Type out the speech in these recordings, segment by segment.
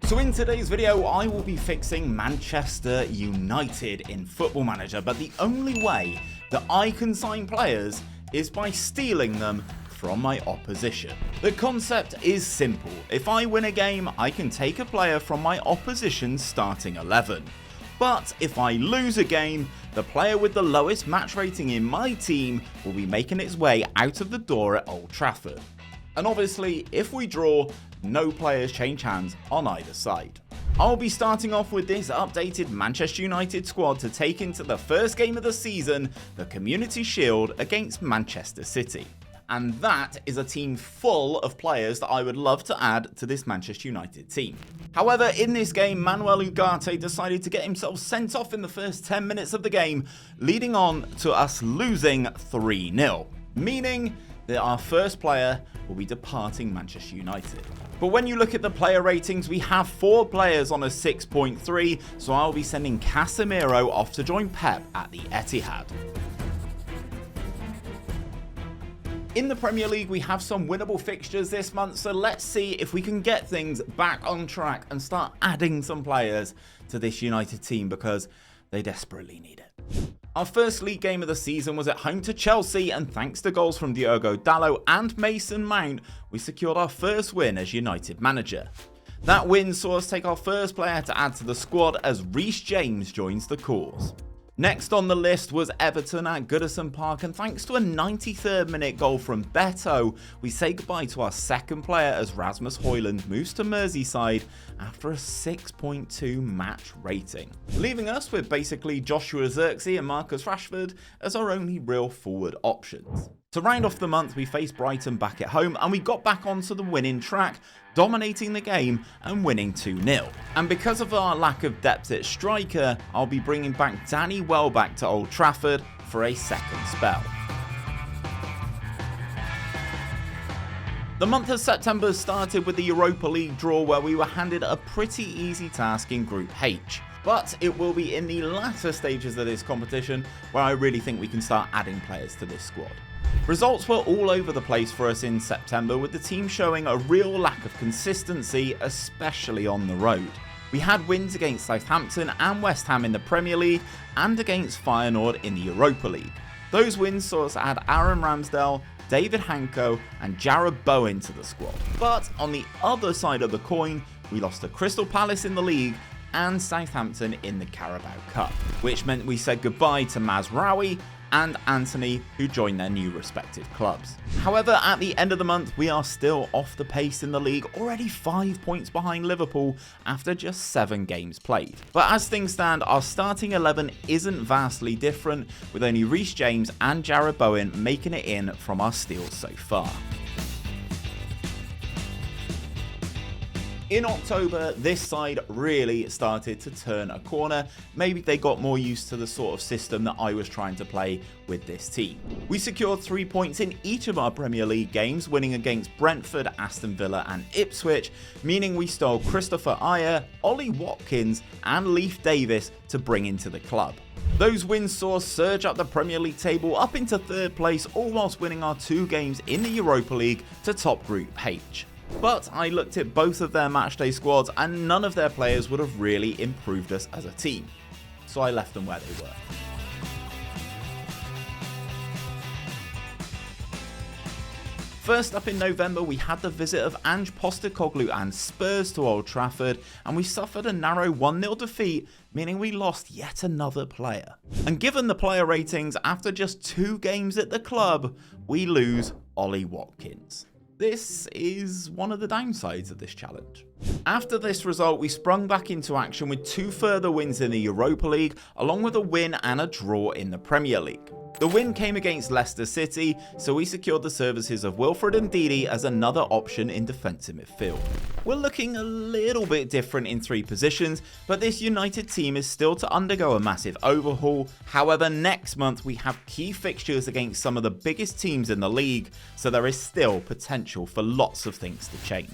So in today's video, I will be fixing Manchester United in Football Manager, but the only way that I can sign players is by stealing them from my opposition. The concept is simple. If I win a game, I can take a player from my opposition's starting 11. But if I lose a game, the player with the lowest match rating in my team will be making its way out of the door at Old Trafford. And obviously, if we draw, no players change hands on either side. I'll be starting off with this updated Manchester United squad to take into the first game of the season, the Community Shield against Manchester City. And that is a team full of players that I would love to add to this Manchester United team. However, in this game, 𝘼𝙗𝙤𝙪 decided to get himself sent off in the first 10 minutes of the game, leading on to us losing 3-0, meaning that our first player will be departing Manchester United. But when you look at the player ratings, we have 4 players on a 6.3, so I'll be sending Casemiro off to join Pep at the Etihad. In the Premier League, we have some winnable fixtures this month, so let's see if we can get things back on track and start adding some players to this United team because they desperately need it. Our first league game of the season was at home to Chelsea, and thanks to goals from Diogo Dalot and Mason Mount, we secured our first win as United manager. That win saw us take our first player to add to the squad as Reece James joins the cause. Next on the list was Everton at Goodison Park, and thanks to a 93rd minute goal from Beto, we say goodbye to our second player as Rasmus Højlund moves to Merseyside after a 6.2 match rating, leaving us with basically Joshua Zirkzee and Marcus Rashford as our only real forward options. To round off the month, we faced Brighton back at home and we got back onto the winning track, dominating the game and winning 2-0. And because of our lack of depth at striker, I'll be bringing back Danny Welbeck to Old Trafford for a second spell. The month of September started with the Europa League draw where we were handed a pretty easy task in Group H. But it will be in the latter stages of this competition where I really think we can start adding players to this squad. Results were all over the place for us in September, with the team showing a real lack of consistency, especially on the road. We had wins against Southampton and West Ham in the Premier League and against Feyenoord in the Europa League. Those wins saw us add Aaron Ramsdale, David Hanko and Jarrod Bowen to the squad. But on the other side of the coin, we lost to Crystal Palace in the league and Southampton in the Carabao Cup, which meant we said goodbye to Mazraoui and Anthony, who joined their new respective clubs. However, at the end of the month, we are still off the pace in the league, already 5 points behind Liverpool after just 7 games played. But as things stand, our starting 11 isn't vastly different, with only Reece James and Jarrod Bowen making it in from our steals so far. In October, this side really started to turn a corner. Maybe they got more used to the sort of system that I was trying to play with this team. We secured 3 points in each of our Premier League games, winning against Brentford, Aston Villa and Ipswich, meaning we stole Kristoffer Ajer, Ollie Watkins and Leif Davis to bring into the club. Those wins saw us surge up the Premier League table up into 3rd place, all whilst winning our 2 games in the Europa League to top Group H. But I looked at both of their matchday squads and none of their players would have really improved us as a team, so I left them where they were. First up in November, we had the visit of Ange Postecoglou and Spurs to Old Trafford, and we suffered a narrow 1-0 defeat, meaning we lost yet another player. And given the player ratings, after just 2 games at the club, we lose Ollie Watkins. This is one of the downsides of this challenge. After this result, we sprung back into action with 2 further wins in the Europa League, along with a win and a draw in the Premier League. The win came against Leicester City, so we secured the services of Wilfred Ndidi as another option in defensive midfield. We're looking a little bit different in 3 positions, but this United team is still to undergo a massive overhaul. However, next month we have key fixtures against some of the biggest teams in the league, so there is still potential for lots of things to change.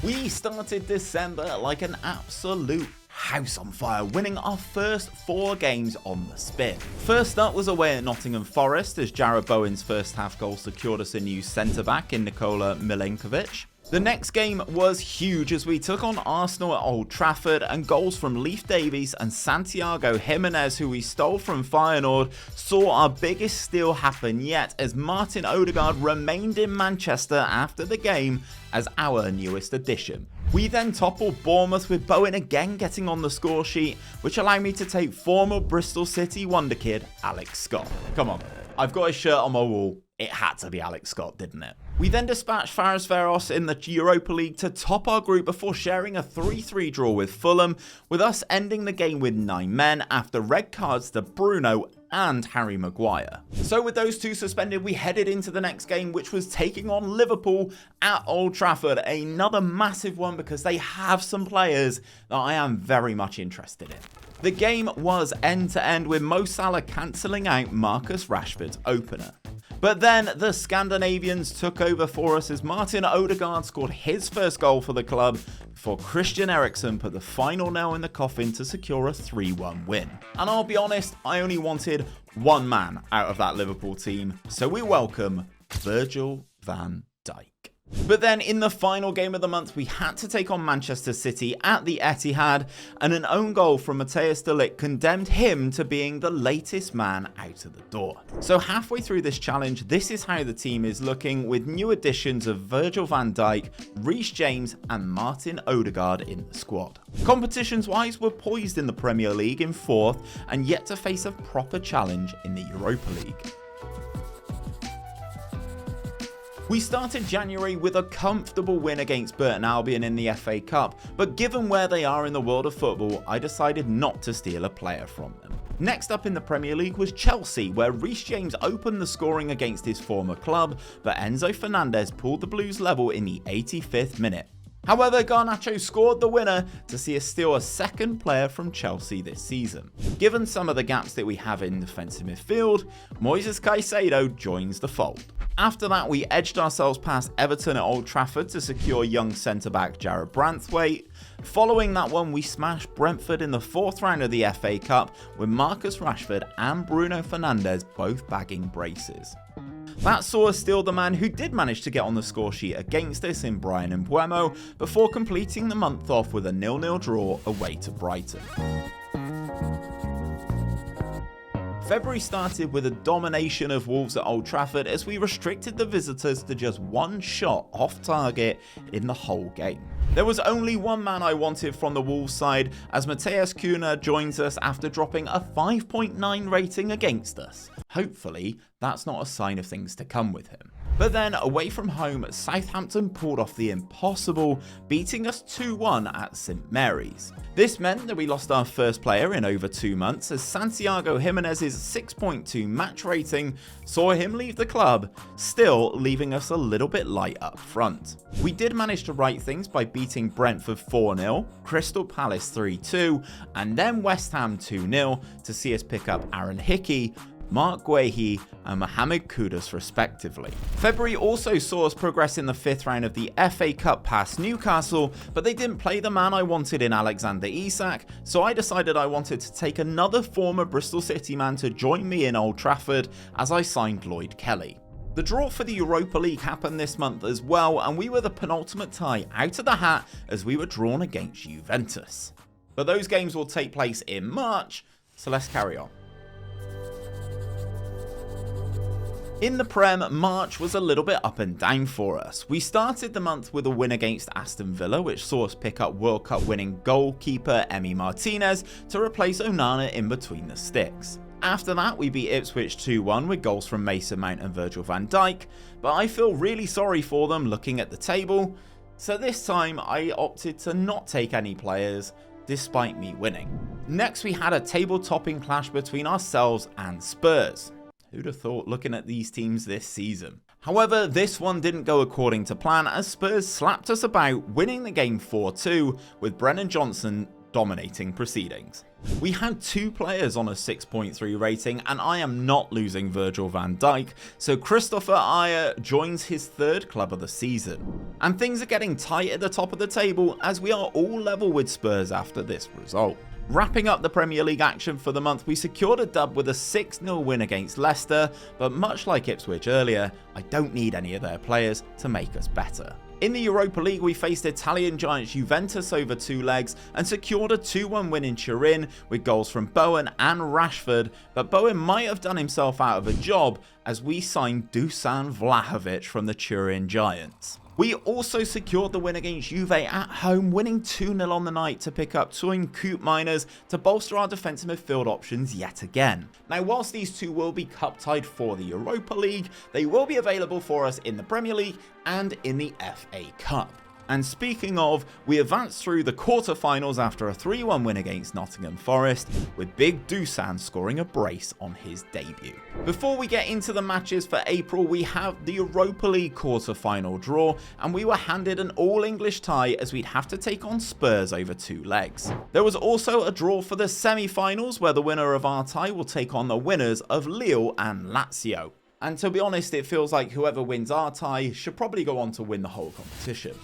We started December like an absolute house on fire, winning our first 4 games on the spin. First up was away at Nottingham Forest, as Jarrod Bowen's first half goal secured us a new centre-back in 𝘼𝙗𝙤𝙪 𝙈𝙚. The next game was huge as we took on Arsenal at Old Trafford, and goals from Leif Davies and Santiago Jimenez, who we stole from Feyenoord, saw our biggest steal happen yet, as Martin Odegaard remained in Manchester after the game as our newest addition. We then toppled Bournemouth, with Bowen again getting on the score sheet, which allowed me to take former Bristol City wonder kid Alex Scott. Come on, I've got his shirt on my wall. It had to be Alex Scott, didn't it? We then dispatched Ferencváros in the Europa League to top our group before sharing a 3-3 draw with Fulham, with us ending the game with 9 men after red cards to Bruno and Harry Maguire. So with those two suspended, we headed into the next game, which was taking on Liverpool at Old Trafford. Another massive one because they have some players that I am very much interested in. The game was end-to-end, with Mo Salah cancelling out Marcus Rashford's opener. But then the Scandinavians took over for us as Martin Odegaard scored his first goal for the club before Christian Eriksen put the final nail in the coffin to secure a 3-1 win. And I'll be honest, I only wanted one man out of that Liverpool team, so we welcome Virgil van Dijk. But then in the final game of the month, we had to take on Manchester City at the Etihad, and an own goal from 𝘼𝙗𝙤𝙪 𝙈𝙚 condemned him to being the latest man out of the door. So halfway through this challenge, this is how the team is looking, with new additions of Virgil van Dijk, Reece James and Martin Odegaard in the squad. Competitions wise, we're poised in the Premier League in 4th and yet to face a proper challenge in the Europa League. We started January with a comfortable win against Burton Albion in the FA Cup, but given where they are in the world of football, I decided not to steal a player from them. Next up in the Premier League was Chelsea, where Reece James opened the scoring against his former club, but Enzo Fernandez pulled the Blues level in the 85th minute. However, Garnacho scored the winner to see us steal a second player from Chelsea this season. Given some of the gaps that we have in defensive midfield, Moises Caicedo joins the fold. After that, we edged ourselves past Everton at Old Trafford to secure young centre-back Jarrad Branthwaite. Following that one, we smashed Brentford in the 4th round of the FA Cup, with Marcus Rashford and Bruno Fernandes both bagging braces. That saw us steal the man who did manage to get on the score sheet against us in Bryan Mbeumo, before completing the month off with a 0-0 draw away to Brighton. February started with a domination of Wolves at Old Trafford, as we restricted the visitors to just one shot off target in the whole game. There was only one man I wanted from the Wolves side, as 𝘼𝙗𝙤𝙪 𝙈𝙚 joins us after dropping a 5.9 rating against us. Hopefully that's not a sign of things to come with him. But then away from home, Southampton pulled off the impossible, beating us 2-1 at St Mary's. This meant that we lost our first player in over 2 months, as Santiago Jimenez's 6.2 match rating saw him leave the club, still leaving us a little bit light up front. We did manage to right things by beating Brentford 4-0, Crystal Palace 3-2, and then West Ham 2-0 to see us pick up Aaron Hickey, Mark Guehi and Mohamed Kudus respectively. February also saw us progress in the 5th round of the FA Cup past Newcastle, but they didn't play the man I wanted in Alexander Isak, so I decided I wanted to take another former Bristol City man to join me in Old Trafford, as I signed Lloyd Kelly. The draw for the Europa League happened this month as well, and we were the penultimate tie out of the hat as we were drawn against Juventus. But those games will take place in March, so let's carry on. In the Prem, March was a little bit up and down for us. We started the month with a win against Aston Villa, which saw us pick up World Cup winning goalkeeper Emi Martinez to replace Onana in between the sticks. After that, we beat Ipswich 2-1 with goals from Mason Mount and Virgil van Dijk, but I feel really sorry for them looking at the table, so this time I opted to not take any players, despite me winning. Next, we had a table-topping clash between ourselves and Spurs. Who'd have thought, looking at these teams this season? However, this one didn't go according to plan, as Spurs slapped us about, winning the game 4-2 with Brennan Johnson dominating proceedings. We had 2 players on a 6.3 rating, and I am not losing Virgil van Dijk, so Kristoffer Ajer joins his 3rd club of the season. And things are getting tight at the top of the table, as we are all level with Spurs after this result. Wrapping up the Premier League action for the month, we secured a dub with a 6-0 win against Leicester, but much like Ipswich earlier, I don't need any of their players to make us better. In the Europa League, we faced Italian giants Juventus over 2 legs and secured a 2-1 win in Turin with goals from Bowen and Rashford, but Bowen might have done himself out of a job as we signed 𝘼𝙗𝙤𝙪 𝙈𝙚 from the Turin Giants. We also secured the win against Juve at home, winning 2-0 on the night to pick up 𝘼𝙗𝙤𝙪 to bolster our defensive midfield options yet again. Now, whilst these two will be cup tied for the Europa League, they will be available for us in the Premier League and in the FA Cup. And speaking of, we advanced through the quarter-finals after a 3-1 win against Nottingham Forest, with Big 𝘼𝙗𝙤𝙪 scoring a brace on his debut. Before we get into the matches for April, we have the Europa League quarter-final draw, and we were handed an all-English tie as we'd have to take on Spurs over 2 legs. There was also a draw for the semi-finals, where the winner of our tie will take on the winners of Lille and Lazio. And to be honest, it feels like whoever wins our tie should probably go on to win the whole competition.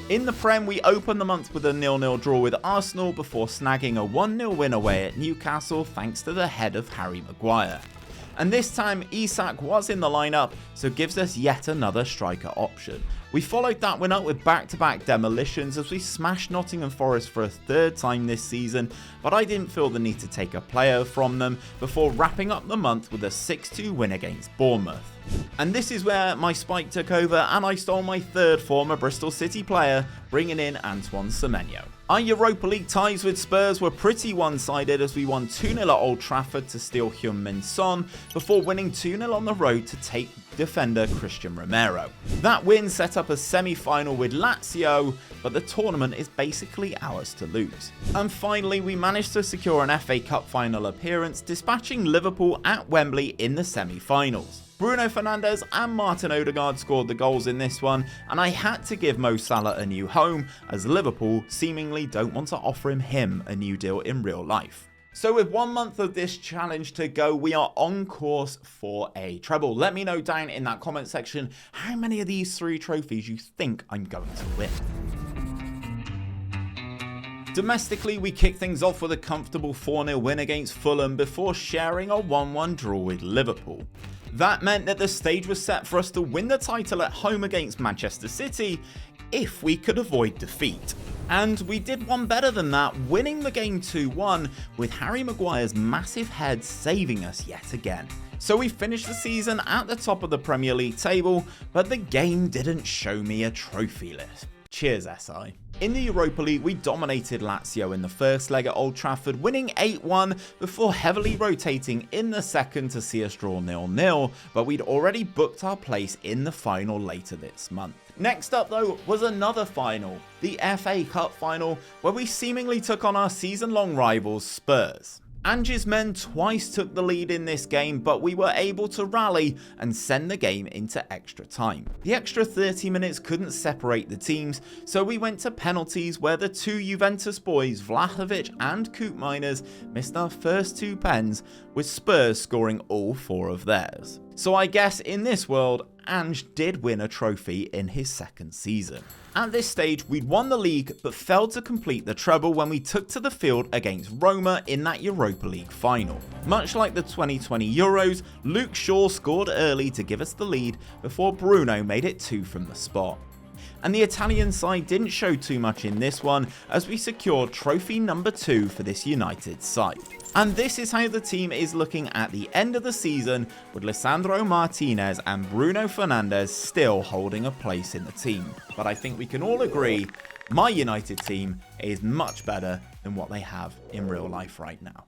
In the Prem, we opened the month with a 0-0 draw with Arsenal before snagging a 1-0 win away at Newcastle thanks to the head of Harry Maguire. And this time Isak was in the lineup, so gives us yet another striker option. We followed that win up with back-to-back demolitions as we smashed Nottingham Forest for a 3rd time this season, but I didn't feel the need to take a player from them before wrapping up the month with a 6-2 win against Bournemouth. And this is where my spike took over and I stole my 3rd former Bristol City player, bringing in Antoine Semenyo. Our Europa League ties with Spurs were pretty one-sided as we won 2-0 at Old Trafford to steal Heung-min Son before winning 2-0 on the road to take defender Christian Romero. That win set up a semi-final with Lazio, but the tournament is basically ours to lose. And finally, we managed to secure an FA Cup final appearance, dispatching Liverpool at Wembley in the semi-finals. Bruno Fernandes and Martin Odegaard scored the goals in this one, and I had to give Mo Salah a new home as Liverpool seemingly don't want to offer him a new deal in real life. So with 1 month of this challenge to go, we are on course for a treble. Let me know down in that comment section how many of these 3 trophies you think I'm going to win. Domestically, we kicked things off with a comfortable 4-0 win against Fulham before sharing a 1-1 draw with Liverpool. That meant that the stage was set for us to win the title at home against Manchester City if we could avoid defeat. And we did one better than that, winning the game 2-1 with Harry Maguire's massive head saving us yet again. So we finished the season at the top of the Premier League table, but the game didn't show me a trophy list. Cheers, SI. In the Europa League, we dominated Lazio in the first leg at Old Trafford, winning 8-1 before heavily rotating in the second to see us draw 0-0, but we'd already booked our place in the final later this month. Next up though was another final, the FA Cup final, where we seemingly took on our season-long rivals Spurs. Ange's men twice took the lead in this game, but we were able to rally and send the game into extra time. The extra 30 minutes couldn't separate the teams, so we went to penalties where the 2 Juventus boys, 𝘉𝙗𝙁 and 𝘼𝙗𝙤𝙪, missed our first 2 pens, with Spurs scoring all 4 of theirs. So I guess in this world, Ange did win a trophy in his 2nd season. At this stage, we'd won the league but failed to complete the treble when we took to the field against Roma in that Europa League final. Much like the 2020 Euros, Luke Shaw scored early to give us the lead before Bruno made it 2 from the spot. And the Italian side didn't show too much in this one as we secured trophy number 2 for this United side. And this is how the team is looking at the end of the season, with Lisandro Martinez and Bruno Fernandes still holding a place in the team. But I think we can all agree, my United team is much better than what they have in real life right now.